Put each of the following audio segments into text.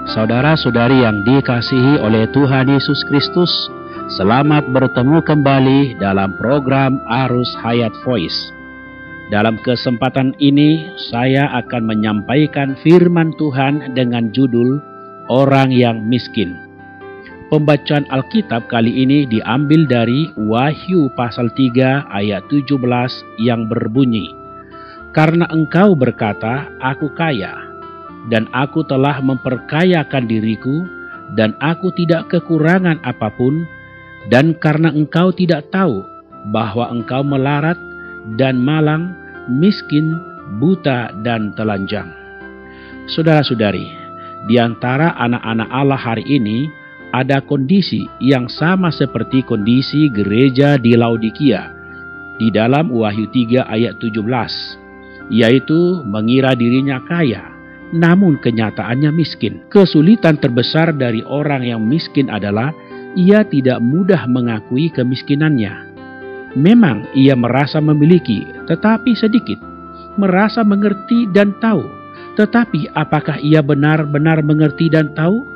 Saudara-saudari yang dikasihi oleh Tuhan Yesus Kristus, selamat bertemu kembali dalam program Arus Hayat Voice. Dalam kesempatan ini, saya akan menyampaikan firman Tuhan dengan judul Orang yang Miskin. Pembacaan Alkitab kali ini diambil dari Wahyu pasal 3 ayat 17 yang berbunyi, "Karena engkau berkata, aku kaya, dan aku telah memperkayakan diriku, dan aku tidak kekurangan apapun, dan karena engkau tidak tahu bahwa engkau melarat dan malang, miskin, buta, dan telanjang." Saudara-saudari, di antara anak-anak Allah hari ini, ada kondisi yang sama seperti kondisi gereja di Laodikia di dalam Wahyu 3 ayat 17, yaitu mengira dirinya kaya, namun kenyataannya miskin. Kesulitan terbesar dari orang yang miskin adalah ia tidak mudah mengakui kemiskinannya. Memang ia merasa memiliki, tetapi sedikit. Merasa mengerti dan tahu, tetapi apakah ia benar-benar mengerti dan tahu?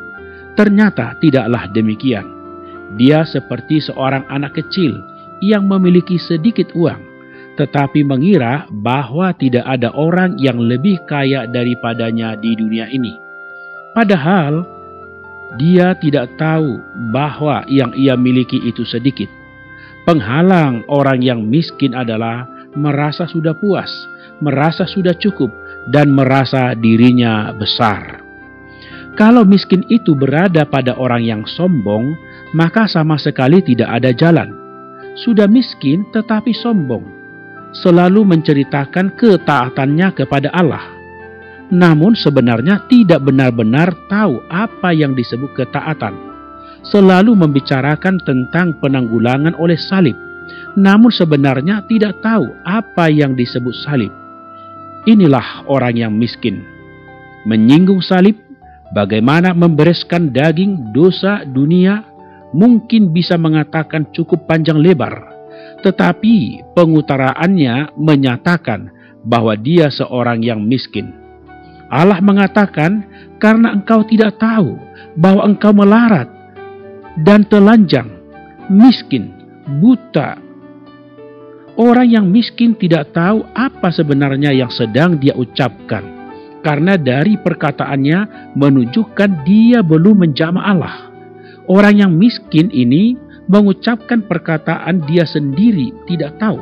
Ternyata tidaklah demikian. Dia seperti seorang anak kecil yang memiliki sedikit uang, tetapi mengira bahwa tidak ada orang yang lebih kaya daripadanya di dunia ini. Padahal dia tidak tahu bahwa yang ia miliki itu sedikit. Penghalang orang yang miskin adalah merasa sudah puas, merasa sudah cukup, dan merasa dirinya besar. Kalau miskin itu berada pada orang yang sombong, maka sama sekali tidak ada jalan. Sudah miskin tetapi sombong, selalu menceritakan ketaatannya kepada Allah, namun sebenarnya tidak benar-benar tahu apa yang disebut ketaatan. Selalu membicarakan tentang penanggulangan oleh salib, namun sebenarnya tidak tahu apa yang disebut salib. Inilah orang yang miskin. Menyinggung salib, bagaimana membereskan daging dosa dunia, mungkin bisa mengatakan cukup panjang lebar, tetapi pengutaraannya menyatakan bahwa dia seorang yang miskin. Allah mengatakan, karena engkau tidak tahu bahwa engkau melarat dan telanjang, miskin, buta. Orang yang miskin tidak tahu apa sebenarnya yang sedang dia ucapkan, karena dari perkataannya menunjukkan dia belum menjamah Allah. Orang yang miskin ini mengucapkan perkataan dia sendiri tidak tahu,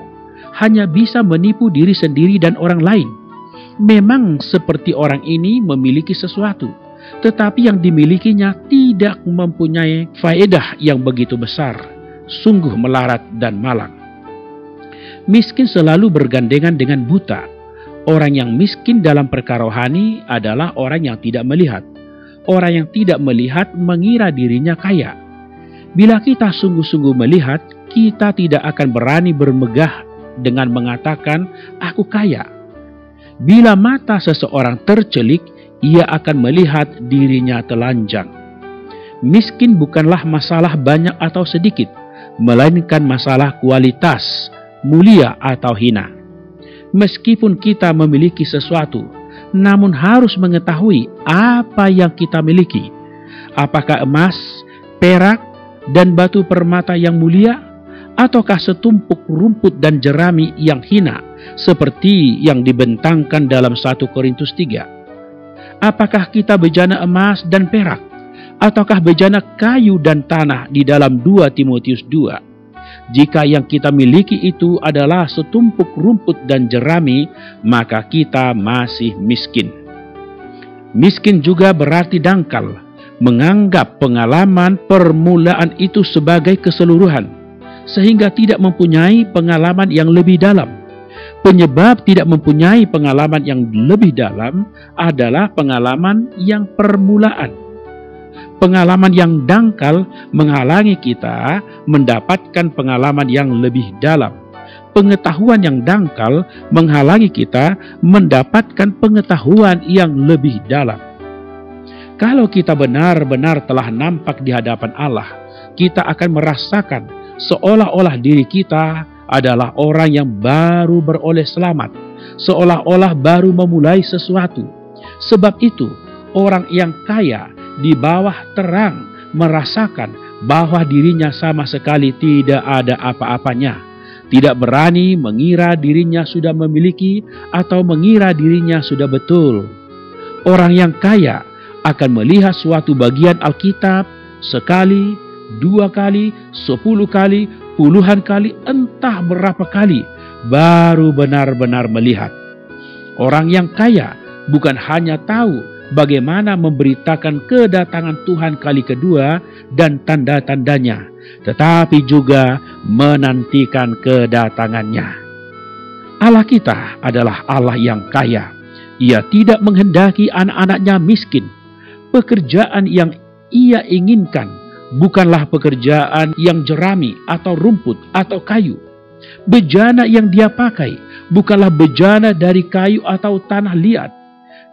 hanya bisa menipu diri sendiri dan orang lain. Memang seperti orang ini memiliki sesuatu, tetapi yang dimilikinya tidak mempunyai faedah yang begitu besar. Sungguh melarat dan malang. Miskin selalu bergandengan dengan buta. Orang yang miskin dalam perkara rohani adalah orang yang tidak melihat. Orang yang tidak melihat mengira dirinya kaya. Bila kita sungguh-sungguh melihat, kita tidak akan berani bermegah dengan mengatakan, aku kaya. Bila mata seseorang tercelik, ia akan melihat dirinya telanjang. Miskin bukanlah masalah banyak atau sedikit, melainkan masalah kualitas, mulia atau hina. Meskipun kita memiliki sesuatu, namun harus mengetahui apa yang kita miliki. Apakah emas, perak, dan batu permata yang mulia, ataukah setumpuk rumput dan jerami yang hina, seperti yang dibentangkan dalam 1 Korintus 3? Apakah kita bejana emas dan perak, ataukah bejana kayu dan tanah di dalam 2 Timotius 2? Jika yang kita miliki itu adalah setumpuk rumput dan jerami, maka kita masih miskin. Miskin juga berarti dangkal, menganggap pengalaman permulaan itu sebagai keseluruhan, sehingga tidak mempunyai pengalaman yang lebih dalam. Penyebab tidak mempunyai pengalaman yang lebih dalam adalah pengalaman yang permulaan. Pengalaman yang dangkal menghalangi kita mendapatkan pengalaman yang lebih dalam. Pengetahuan yang dangkal menghalangi kita mendapatkan pengetahuan yang lebih dalam. Kalau kita benar-benar telah nampak di hadapan Allah, kita akan merasakan seolah-olah diri kita adalah orang yang baru beroleh selamat, seolah-olah baru memulai sesuatu. Sebab itu, orang yang kaya di bawah terang merasakan bahwa dirinya sama sekali tidak ada apa-apanya, tidak berani mengira dirinya sudah memiliki atau mengira dirinya sudah betul. Orang yang kaya akan melihat suatu bagian Alkitab sekali, 2 kali, 10 kali, puluhan kali, entah berapa kali, baru benar-benar melihat. Orang yang kaya bukan hanya tahu bagaimana memberitakan kedatangan Tuhan kali kedua dan tanda-tandanya, tetapi juga menantikan kedatangannya. Allah kita adalah Allah yang kaya. Ia tidak menghendaki anak-anaknya miskin. Pekerjaan yang Ia inginkan bukanlah pekerjaan yang jerami atau rumput atau kayu. Bejana yang Dia pakai bukanlah bejana dari kayu atau tanah liat.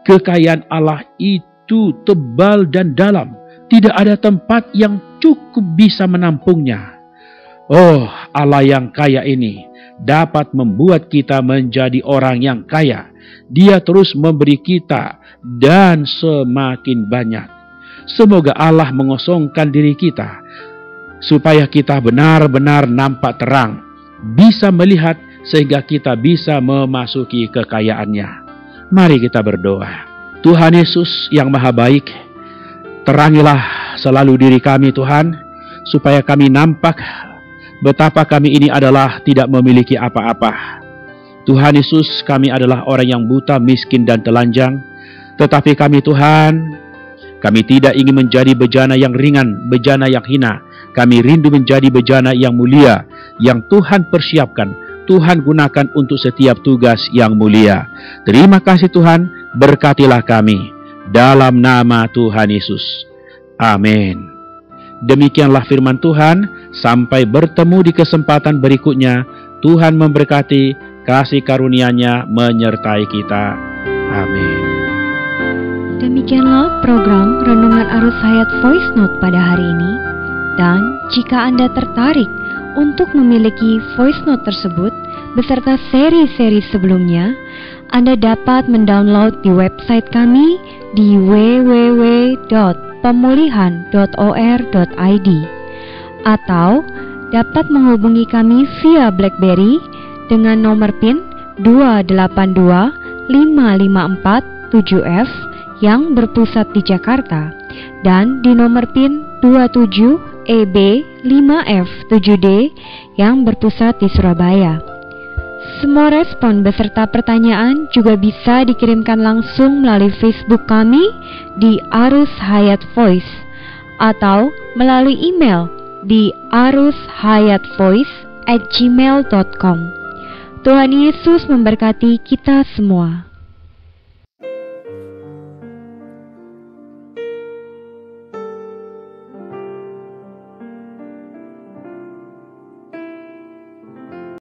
Kekayaan Allah itu tebal dan dalam. Tidak ada tempat yang cukup bisa menampungnya. Oh, Allah yang kaya ini dapat membuat kita menjadi orang yang kaya. Dia terus memberi kita dan semakin banyak. Semoga Allah mengosongkan diri kita supaya kita benar-benar nampak terang, bisa melihat sehingga kita bisa memasuki kekayaannya. Mari kita berdoa. Tuhan Yesus yang Maha Baik, terangilah selalu diri kami Tuhan, supaya kami nampak betapa kami ini adalah tidak memiliki apa-apa. Tuhan Yesus, kami adalah orang yang buta, miskin dan telanjang. Tetapi kami Tuhan, kami tidak ingin menjadi bejana yang ringan, bejana yang hina. Kami rindu menjadi bejana yang mulia, yang Tuhan persiapkan, Tuhan gunakan untuk setiap tugas yang mulia. Terima kasih Tuhan, berkatilah kami. Dalam nama Tuhan Yesus. Amin. Demikianlah firman Tuhan. Sampai bertemu di kesempatan berikutnya. Tuhan memberkati, kasih karunia-Nya menyertai kita. Amin. Demikianlah program Renungan Arus Hayat Voice Note pada hari ini. Dan jika Anda tertarik untuk memiliki voice note tersebut beserta seri-seri sebelumnya, Anda dapat mendownload di website kami di www.pemulihan.or.id atau dapat menghubungi kami via BlackBerry dengan nomor PIN 282554-7F yang berpusat di Jakarta dan di nomor PIN 27EB5F7D yang berpusat di Surabaya. Semua respon beserta pertanyaan juga bisa dikirimkan langsung melalui Facebook kami di Arus Hayat Voice atau melalui email di arushayatvoice@gmail.com. Tuhan Yesus memberkati kita semua.